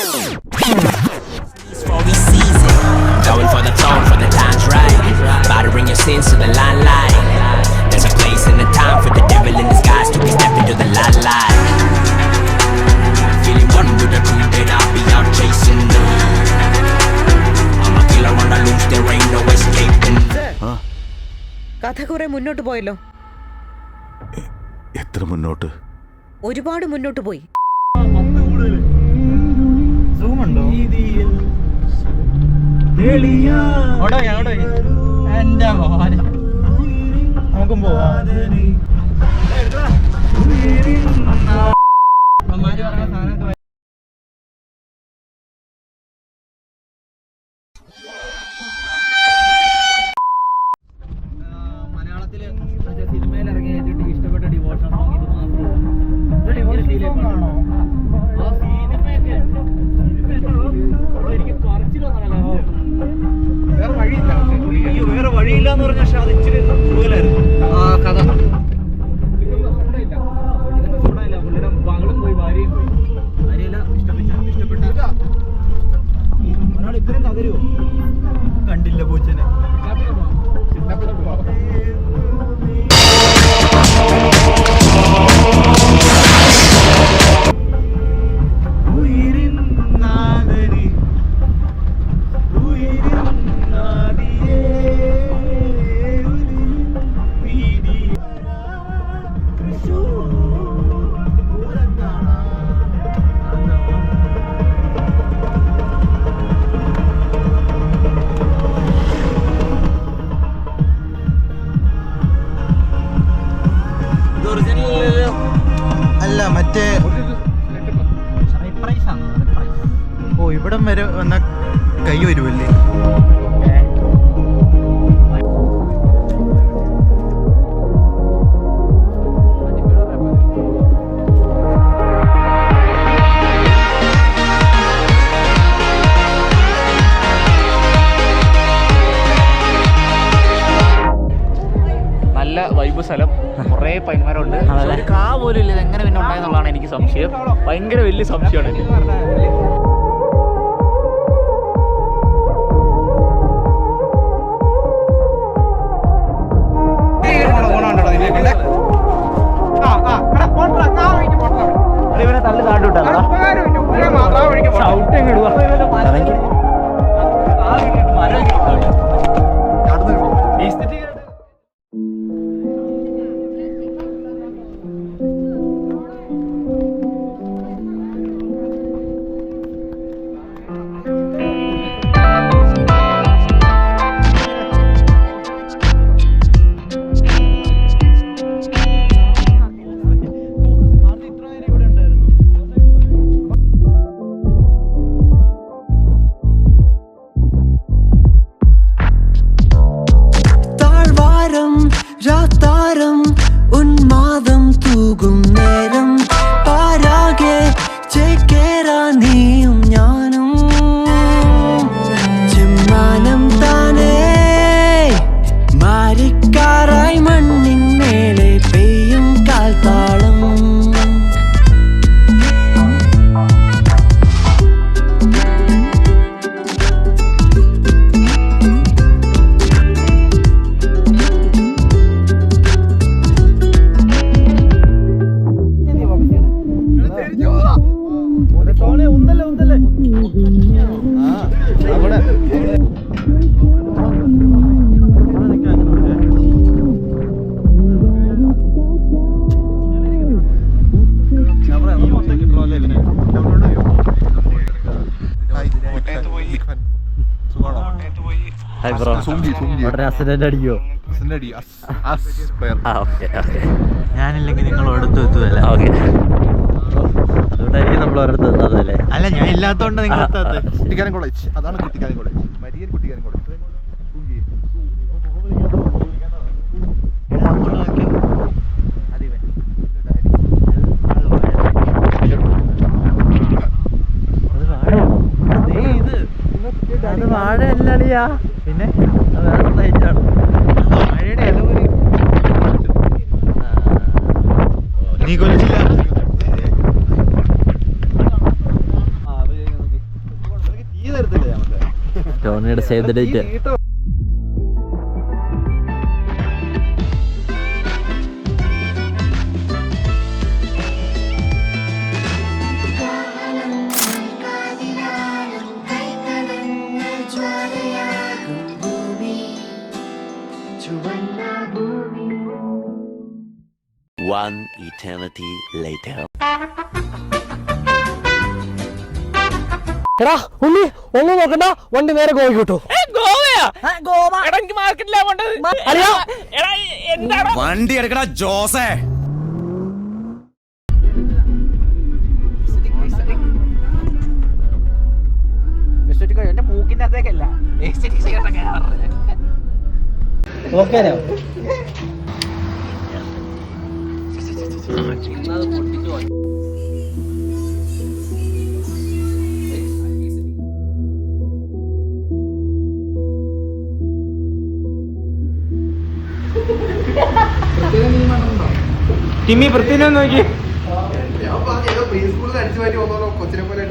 For we season, going for the throne for the time's right. About to bring your sins to the limelight. There's a place and a time for the devil in disguise to be stepping to the limelight. Feeling one with the truth that I'll be out chasing them. I'm a killer on the loose, there ain't no escaping. കഥ കുറെ മുന്നോട്ട് പോയല്ലോ. എത്ര മുന്നോട്ട്? ഒരുപാട് മുന്നോട്ട് പോയി. നമുക്കും പോവാം. മലയാളത്തില് സിനിമയിൽ ഇറങ്ങിയ ഏറ്റവും ഇഷ്ടപ്പെട്ട ഡിവോഷൻ സോങ് ഇത് മാത്രമാണ്. ആ സിനിമയൊക്കെ എനിക്ക് കുറച്ചിലൊന്നല്ലോ, വേറെ വഴിയില്ല എന്ന് പറഞ്ഞ, പക്ഷെ അത് ഇച്ചിരി കൂടുതലായിരുന്നു ആ കഥ. പുള്ളിയുടെ മകളും പോയി, ഭാര്യയും പോയി. ഭാര്യയല്ല, ഇഷ്ടപ്പെട്ട ഒരാൾ ഇത്രയും തകരുമോ? കണ്ടില്ല പൂച്ചനെ. അല്ല, മറ്റേ ഓ, ഇവിടം വരെ വന്ന കൈ വരുമല്ലേ? നല്ല വൈബ് സ്ഥലം, കുറേ പൈന്മാരുണ്ട്. ഒരു കാ പോലും ഇല്ല. ഇതെങ്ങനെ പിന്നെ ഉണ്ടായെന്നുള്ളതാണ് എനിക്ക് സംശയം. ഭയങ്കര വലിയ സംശയമാണ് എനിക്ക്. ഇവനെ തള്ളി താണ്ടിട്ടാ ഷൗട്ട് എങ്ങനെ ഇടുക? രാത്താരം ഉന്മാദം തൂകും നേരം പാരാകെ ചേക്കേറാ നീയും ഞാനും ചെമ്മാനം താനേ മാരിക്കാറായി മണ്ണിൻ മേലെ പെയ്യും കാൽത്താളം ഞാനില്ലെങ്കിൽ നിങ്ങൾ ഒരിടത്തും എത്തുമല്ലേ? അതുകൊണ്ടായിരിക്കും നമ്മൾ ഒരിടത്ത് എത്താതല്ലേ? അല്ല, ഞാൻ ഇല്ലാത്തതുകൊണ്ട് നിങ്ങൾ എത്താത്ത. കുട്ടിക്കാനം കോളേജ്, അതാണ് Kuttikkanam college. Marian Kuttikkanam college. അത് വാഴയല്ലളിയാ, പിന്നെ അത് വേറെ സൈറ്റാണ്. വാഴയുടെ ഇലവര് നീ കൊല്ലില്ല. ടോണിയുടെ save the date. One eternity later. എടാ ഉണ്ണി ഒന്നും നോക്കണ്ട, വണ്ടി നേരെ ഗോവ കിട്ടു. വണ്ടി എടുക്കണ ജോസേ. എന്റെ മൂക്കിന്റെ അകത്തേക്കല്ല നോക്കാനോ? ടിമ്മി പ്രത്യേകം നോക്കി കൊച്ചിനെ പോലെ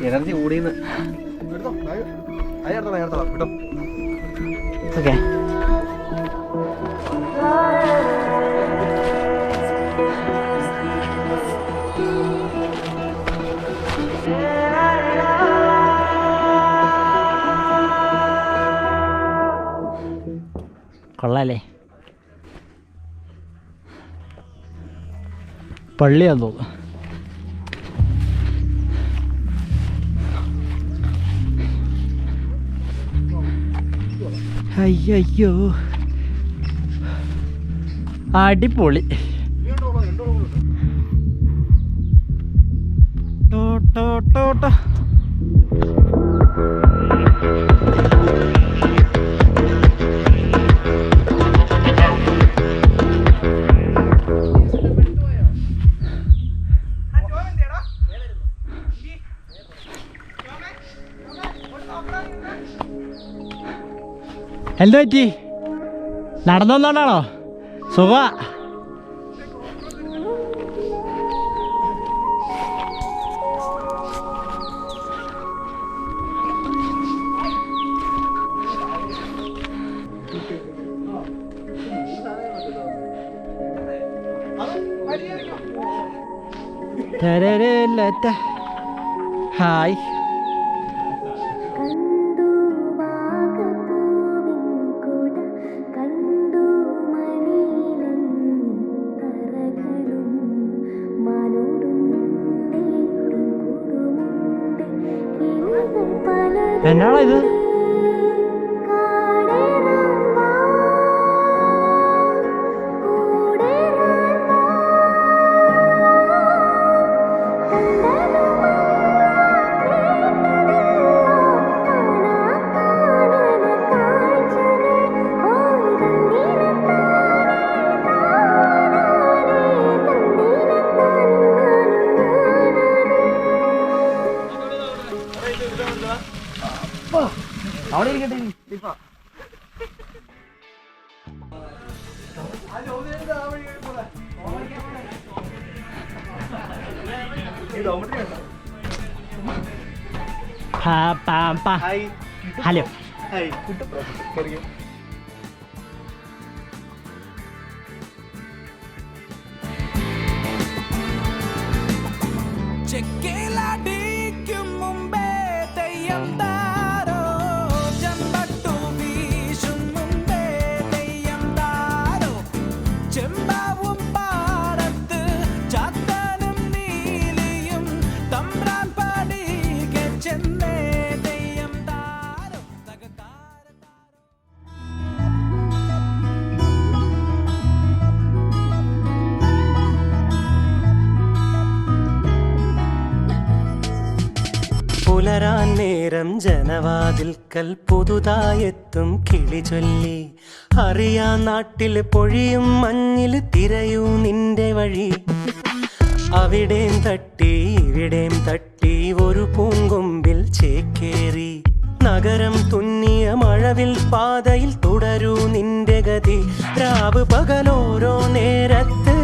എനർജി കൂടിയെന്ന്. കേട്ടോ. ഓക്കെ കൊള്ളാല്ലേ? പള്ളിയാന്ന് തോന്നുന്നു. അയ്യോ അടിപൊളി. എന്താ പറ്റി? നടന്നോണ്ടാണോ? സുഖ ഹായ്. എന്നാണോ ഇത്? അവിടെ ഇരിക്കട്ടെ. ഹലോ. ചെക്കേലടിക്കും മുമ്പേ തെയ്യം താരോ, ചെമ്പട്ടു വീശും മുമ്പേ തെയ്യം താരോ, ചെമ്പാവും പാടത്ത് ചാത്തനും നീലിയും തമ്പ്രാൻ പടികെ ചെന്നേ തെയ്യം താരോ തകതാര താരോ. പുലരാൻ നേരം ജനവാതിൽക്കൽ പുതുതായെത്തും കിളി ചൊല്ലി, അറിയാ നാട്ടിൽ പൊഴിയും മഞ്ഞിൽ തിരയൂ നിന്റെ വഴി. അവിടേം തട്ടി ഇവിടേം തട്ടി ഒരു പൂങ്കൊമ്പിൽ ചേക്കേറി, നഗരം തുന്നിയ മഴവിൽ പാതയിൽ തുടരൂ നിന്റെ ഗതി. രാവ് പകലോരോ നേരത്ത്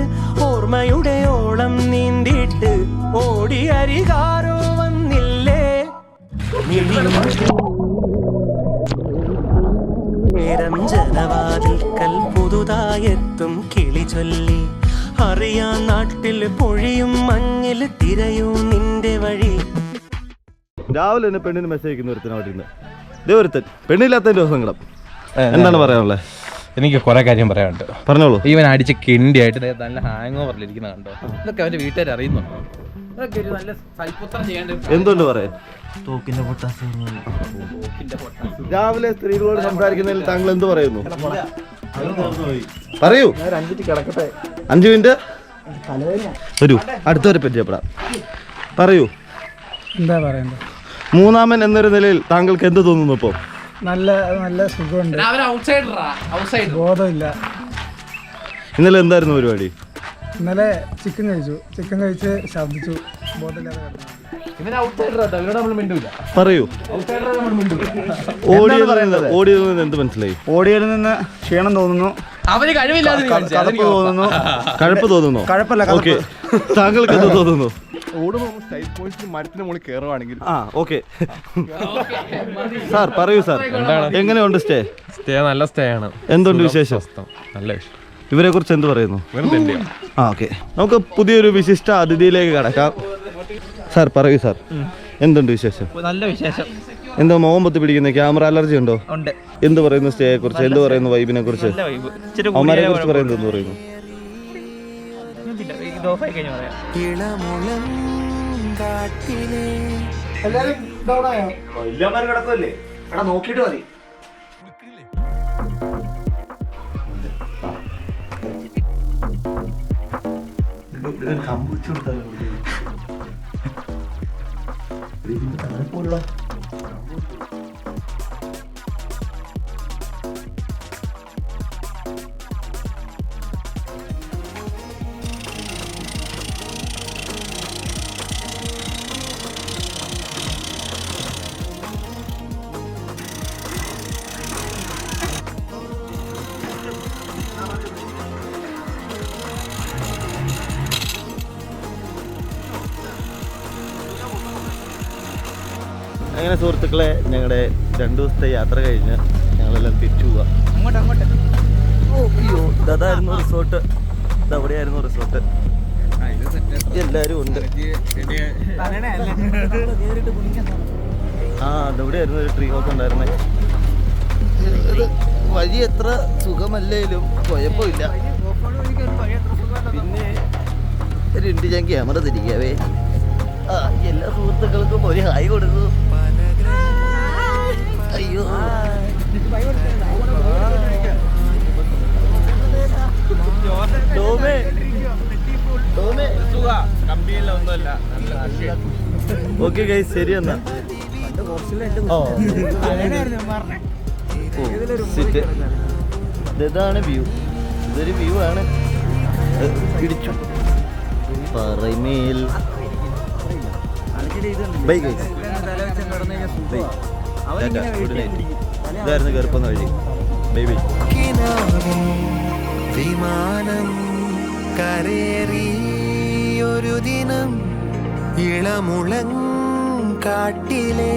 ഓർമ്മയുടെ ഓളം നീന്തിയിട്ട് ഓടി അരികാരോ വന്നില്ലേ നേരം ജനവാതിൽക്കൽ പുതുതായെത്തും കിളി ചൊല്ലി അറിയാൻ നാട്ടിൽ പൊഴിയും മഞ്ഞിൽ തിരയൂ നിന്റെ വഴി. രാവിലെ തന്നെ പെണ്ണിന് മെസ്സേജ് അയക്കുന്ന ഒരുത്തനാ അവിടെ ഇരുന്ന്. ഇതേ ഒരുത്തൻ പെണ്ണില്ലാത്തതിന്റെ ദിവസം സങ്കടം. എന്താണ് പറയാനുള്ളത്? എനിക്ക് കുറെ കാര്യം പറയാനുണ്ട്. പറഞ്ഞോളൂ. ഇവൻ അടിച്ച് കിണ്ടിയായിട്ട് നല്ല ഹാങ് ഓവറിലിരിക്കുന്ന കണ്ടോ? ഇതൊക്കെ അവന്റെ വീട്ടുകാർ അറിയുന്നുണ്ടോ? ഇതൊക്കെ ഒരു നല്ല സൽപുത്രം ചെയ്യേണ്ട. എന്തുകൊണ്ട് പറയാൻ? തോക്കിന്റെ പൊട്ടാസ്. രാവിലെ സ്ത്രീകളോട് സംസാരിക്കുന്നതിൽ താങ്കൾ എന്ത് പറയുന്നു? പറയൂ. 5 മിനിറ്റ് വരൂ, അടുത്തവരെ പരിചയപ്പെടാം. പറയൂ. എന്താ പറയണ്ടത്? മൂന്നാമൻ എന്നൊരു നിലയിൽ താങ്കൾക്ക് എന്ത് തോന്നുന്നു ഇപ്പോൾ? നല്ല സുഖമുണ്ട്. ബോധമില്ല. ഇന്നലെ എന്തായിരുന്നു പരിപാടി? ഇന്നലെ ചിക്കൻ കഴിച്ച് ഛർദ്ദിച്ചു. ബോധമില്ലാതെ പറയൂ. ഓടിയത് എന്ത് മനസ്സിലായി? ഓടിയതിൽ നിന്ന് ക്ഷീണം തോന്നുന്നു. അവന് കഴിവില്ലാതെ കഴപ്പ് തോന്നുന്നു. കഴപ്പല്ല. ഓക്കെ, താങ്കൾക്ക് എന്ത് തോന്നുന്നു? മരത്തിന് മുകളിൽ കയറുവാണെങ്കിൽ ഓക്കെ സാർ പറയൂ. സാർ എങ്ങനെയുണ്ട് സ്റ്റേ? നല്ല സ്റ്റേ ആണ്. എന്തുണ്ട് വിശേഷം? നല്ല വിഷയം. ഇവരെ കുറിച്ച് എന്ത് പറയുന്നു? ഓക്കെ, നമുക്ക് പുതിയൊരു വിശിഷ്ട അതിഥിയിലേക്ക് കടക്കാം. സാർ പറയൂ. സാർ എന്തുണ്ട് വിശേഷം? നല്ല വിശേഷം. എന്തോ മോഹം പൊത്തി പിടിക്കുന്ന ക്യാമറ അലർജി ഉണ്ടോ? ഉണ്ട്. എന്ത് പറയുന്നു സ്റ്റേയെ കുറിച്ച്? എന്ത് പറയുന്നു വൈബിനെ കുറിച്ച്? അവന്മാരെ കുറിച്ച് പറയുന്നത് എന്ത് പറയുന്നു? ഇളമുളം കാട്ടിലെ കിടക്കുമല്ലേ? എടാ നോക്കിയിട്ട് മതി. അങ്ങനെ സുഹൃത്തുക്കളെ, ഞങ്ങളുടെ 2 ദിവസത്തെ യാത്ര കഴിഞ്ഞ് ഞങ്ങളെല്ലാം തിരിച്ചു പോവാം. അയ്യോ, ഇതായിരുന്നു റിസോർട്ട്. ഇതവിടെയായിരുന്നു റിസോർട്ട്. എല്ലാവരും ഉണ്ട്. അതവിടെയായിരുന്നു ഒരു ട്രീ ഹൗസ് ഉണ്ടായിരുന്നേ. വഴി എത്ര സുഖമല്ലേലും കുഴപ്പമില്ല. പിന്നെ ഒരു ഇണ്ട് ഞാൻ ക്യാമറ തിരിക്കാവേ. എല്ലാ സുഹൃത്തുക്കൾക്കും ഒരു ഹായ് കൊടുക്കൂ. അയ്യോ, ഓക്കെ ഗൈസ്, ശരി എന്നാ. ഇതാണ് വ്യൂ. ഇതൊരു വ്യൂ ആണ്. പിടിച്ചു പറമേൽ. Bye guys. ഇതായിരുന്നു കയറിപ്പോന്ന വഴി. Bye bye. വിമാനം കരേറി ഒരു ദിനം ഇളമുളം കാട്ടിലെ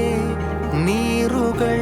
നീറുകൾ